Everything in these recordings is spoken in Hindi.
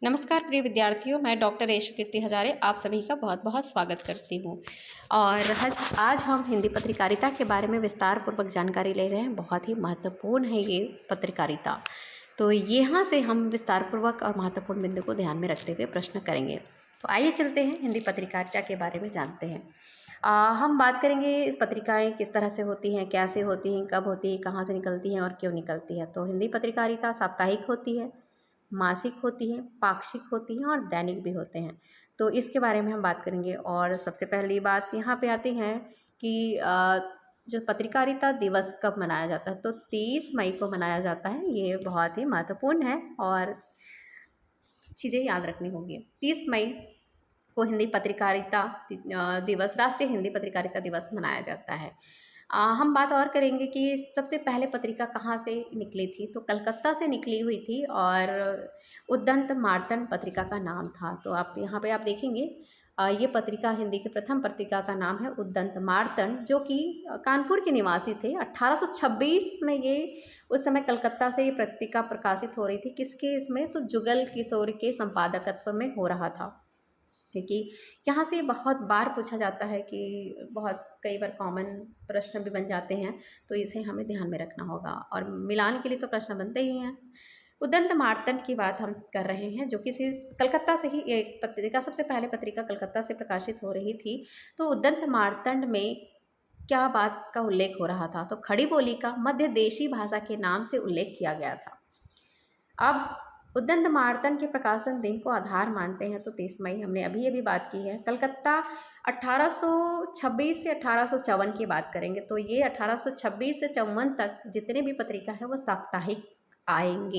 नमस्कार प्रिय विद्यार्थियों, मैं डॉक्टर यशु कीर्ति हजारे आप सभी का बहुत बहुत स्वागत करती हूँ। और आज हम हिंदी पत्रकारिता के बारे में विस्तार पूर्वक जानकारी ले रहे हैं। बहुत ही महत्वपूर्ण है ये पत्रकारिता। तो यहाँ से हम विस्तार पूर्वक और महत्वपूर्ण बिंदु को ध्यान में रखते हुए प्रश्न करेंगे। तो आइए चलते हैं हिंदी पत्रकारिता के बारे में जानते हैं। हम बात करेंगे इस पत्रिकाएं किस तरह से होती हैं, कैसे होती हैं, कब होती है, कहाँ से निकलती हैं और क्यों निकलती है। तो हिंदी पत्रकारिता साप्ताहिक होती है, मासिक होती हैं, पाक्षिक होती हैं और दैनिक भी होते हैं। तो इसके बारे में हम बात करेंगे। और सबसे पहली बात यहाँ पे आती है कि जो पत्रकारिता दिवस कब मनाया जाता है, तो 30 मई को मनाया जाता है। ये बहुत ही महत्वपूर्ण है और चीज़ें याद रखनी होगी। 30 मई को हिंदी पत्रकारिता दिवस, राष्ट्रीय हिंदी पत्रकारिता दिवस मनाया जाता है। हम बात और करेंगे कि सबसे पहले पत्रिका कहाँ से निकली थी, तो कलकत्ता से निकली हुई थी और उद्दंत मार्तंड पत्रिका का नाम था। तो आप यहाँ पे आप देखेंगे ये पत्रिका, हिंदी की प्रथम पत्रिका का नाम है उद्दंत मार्तंड, जो कि कानपुर के निवासी थे। 1826 में ये उस समय कलकत्ता से ये पत्रिका प्रकाशित हो रही थी। किसके इसमें, तो जुगल किशोर के संपादकत्व में हो रहा था। क्योंकि यहाँ से बहुत बार पूछा जाता है कि बहुत कई बार कॉमन प्रश्न भी बन जाते हैं, तो इसे हमें ध्यान में रखना होगा और मिलान के लिए तो प्रश्न बनते ही हैं। उद्दंत मार्तंड की बात हम कर रहे हैं, जो कि कलकत्ता से ही एक पत्रिका, सबसे पहले पत्रिका कलकत्ता से प्रकाशित हो रही थी। तो उद्दंत मार्तंड में क्या बात का उल्लेख हो रहा था, तो खड़ी बोली का मध्य देशी भाषा के नाम से उल्लेख किया गया था। अब उद्दंत मार्तंड के प्रकाशन दिन को आधार मानते हैं, तो 30 मई हमने अभी बात की है। कलकत्ता 1826 से 1854 की बात करेंगे, तो ये 1826 से 54 तक जितने भी पत्रिका है वो साप्ताहिक आएंगे।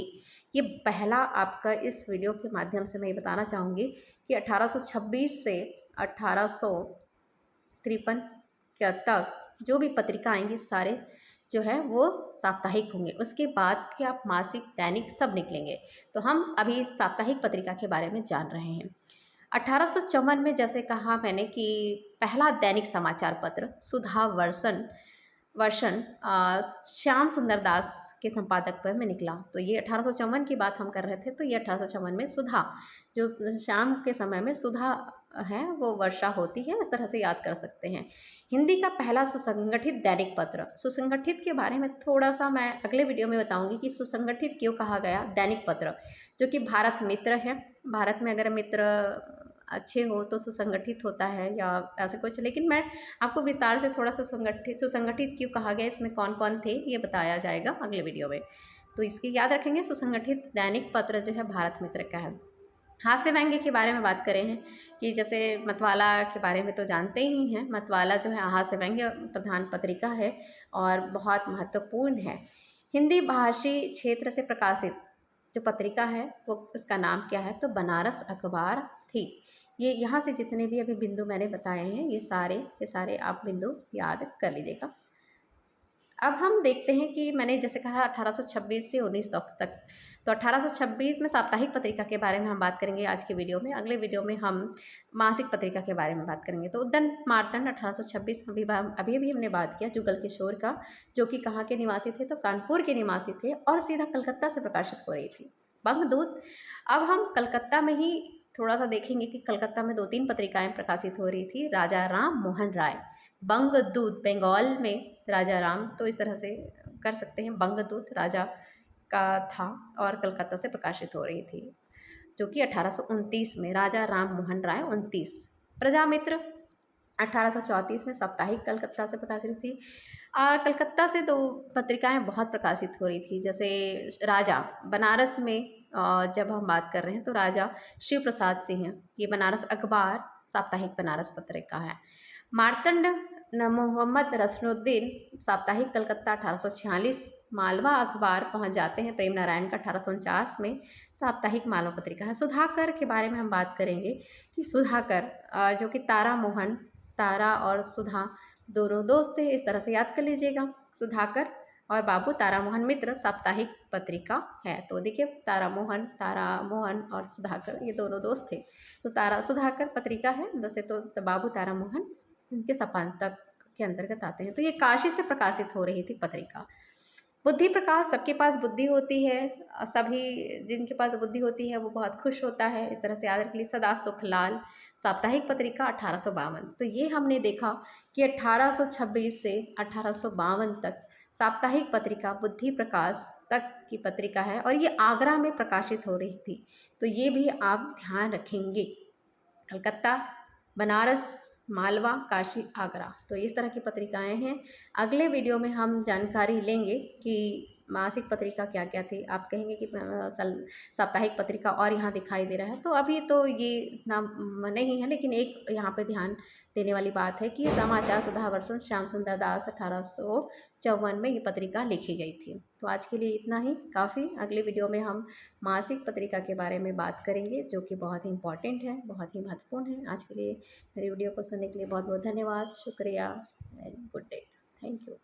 ये पहला आपका इस वीडियो के माध्यम से मैं ये बताना चाहूँगी कि 1826 से 1853 तक जो भी पत्रिका आएंगी सारे जो है वो साप्ताहिक होंगे। उसके बाद के आप मासिक, दैनिक सब निकलेंगे। तो हम अभी साप्ताहिक पत्रिका के बारे में जान रहे हैं। 1854 में जैसे कहा मैंने कि पहला दैनिक समाचार पत्र सुधा वर्षन श्याम सुंदर दास के संपादकत्व में निकला। तो ये 1854 की बात हम कर रहे थे, तो ये 1854 में सुधा, जो शाम के समय में सुधा है वो वर्षा होती है, इस तरह से याद कर सकते हैं। हिंदी का पहला सुसंगठित दैनिक पत्र, सुसंगठित के बारे में थोड़ा सा मैं अगले वीडियो में बताऊंगी कि सुसंगठित क्यों कहा गया दैनिक पत्र, जो कि भारत मित्र है। भारत में अगर मित्र अच्छे हो तो सुसंगठित होता है या ऐसा कुछ, लेकिन मैं आपको विस्तार से थोड़ा सा सुसंगठित क्यों कहा गया, इसमें कौन कौन थे ये बताया जाएगा अगले वीडियो में। तो इसकी याद रखेंगे, सुसंगठित दैनिक पत्र जो है भारत मित्र का है। हास्य व्यंग्य के बारे में बात करें हैं कि जैसे मतवाला के बारे में तो जानते ही हैं। मतवाला जो है हास्य व्यंग्य प्रधान पत्रिका है और बहुत महत्वपूर्ण है। हिंदी भाषी क्षेत्र से प्रकाशित जो पत्रिका है वो, उसका नाम क्या है, तो बनारस अखबार थी। ये यहाँ से जितने भी अभी बिंदु मैंने बताए हैं ये सारे आप बिंदु याद कर लीजिएगा। अब हम देखते हैं कि मैंने जैसे कहा 1826 से 19 तक, तो 1826 में साप्ताहिक पत्रिका के बारे में हम बात करेंगे आज के वीडियो में। अगले वीडियो में हम मासिक पत्रिका के बारे में बात करेंगे। तो उद्दंत मार्तंड 1826 अभी हमने बात किया जुगल किशोर का, जो कि कहाँ के निवासी थे, तो कानपुर के निवासी थे और सीधा कलकत्ता से प्रकाशित हो रही थी। बंगदूत, अब हम कलकत्ता में ही थोड़ा सा देखेंगे कि कलकत्ता में 2-3 पत्रिकाएं प्रकाशित हो रही थी। राजा राम मोहन राय, बंगदूत बंगाल में राजा राम, तो इस तरह से कर सकते हैं, बंगदूत राजा का था और कलकत्ता से प्रकाशित हो रही थी, जो कि 1829 में राजा राम मोहन राय 29। प्रजामित्र 1834 में साप्ताहिक कलकत्ता से प्रकाशित थी। कलकत्ता से तो पत्रिकाएं बहुत प्रकाशित हो रही थी, जैसे राजा बनारस में जब हम बात कर रहे हैं तो राजा शिव प्रसाद सिंह, ये बनारस अखबार साप्ताहिक बनारस पत्रिका है। मार्तंड मोहम्मद रसनुद्दीन साप्ताहिक कलकत्ता 1846। मालवा अखबार पहुंच जाते हैं प्रेम नारायण का 1849 में, साप्ताहिक मालवा पत्रिका है। सुधाकर के बारे में हम बात करेंगे कि सुधाकर जो कि तारा और सुधा दोनों दोस्त थे, इस तरह से याद कर लीजिएगा। सुधाकर और बाबू तारा मोहन मित्र साप्ताहिक पत्रिका है। तो देखिए तारा मोहन और सुधाकर ये दोनों दोस्त थे, तो सुधाकर पत्रिका है। वैसे तो बाबू तारा मोहन उनके सपांतक के अंतर्गत आते हैं। तो ये काशी से प्रकाशित हो रही थी पत्रिका। बुद्धि प्रकाश, सबके पास बुद्धि होती है, सभी जिनके पास बुद्धि होती है वो बहुत खुश होता है। इस तरह से याद रख लीजिए। सदा सुख लाल, साप्ताहिक पत्रिका 1852। तो ये हमने देखा कि 1826 से 1852 तक साप्ताहिक पत्रिका बुद्धि प्रकाश तक की पत्रिका है और ये आगरा में प्रकाशित हो रही थी। तो ये भी आप ध्यान रखेंगे। कलकत्ता, बनारस, मालवा, काशी, आगरा, तो इस तरह की पत्रिकाएं हैं। अगले वीडियो में हम जानकारी लेंगे कि मासिक पत्रिका क्या क्या थी। आप कहेंगे कि साप्ताहिक पत्रिका और यहाँ दिखाई दे रहा है, तो अभी तो ये इतना नहीं है, लेकिन एक यहाँ पे ध्यान देने वाली बात है कि समाचार सुधा वर्षों श्याम सुंदर दास 1854 में ये पत्रिका लिखी गई थी। तो आज के लिए इतना ही काफ़ी। अगले वीडियो में हम मासिक पत्रिका के बारे में बात करेंगे, जो कि बहुत ही इम्पॉर्टेंट है, बहुत ही महत्वपूर्ण है। आज के लिए मेरी वीडियो को सुनने के लिए बहुत बहुत धन्यवाद, शुक्रिया and good day. Thank you.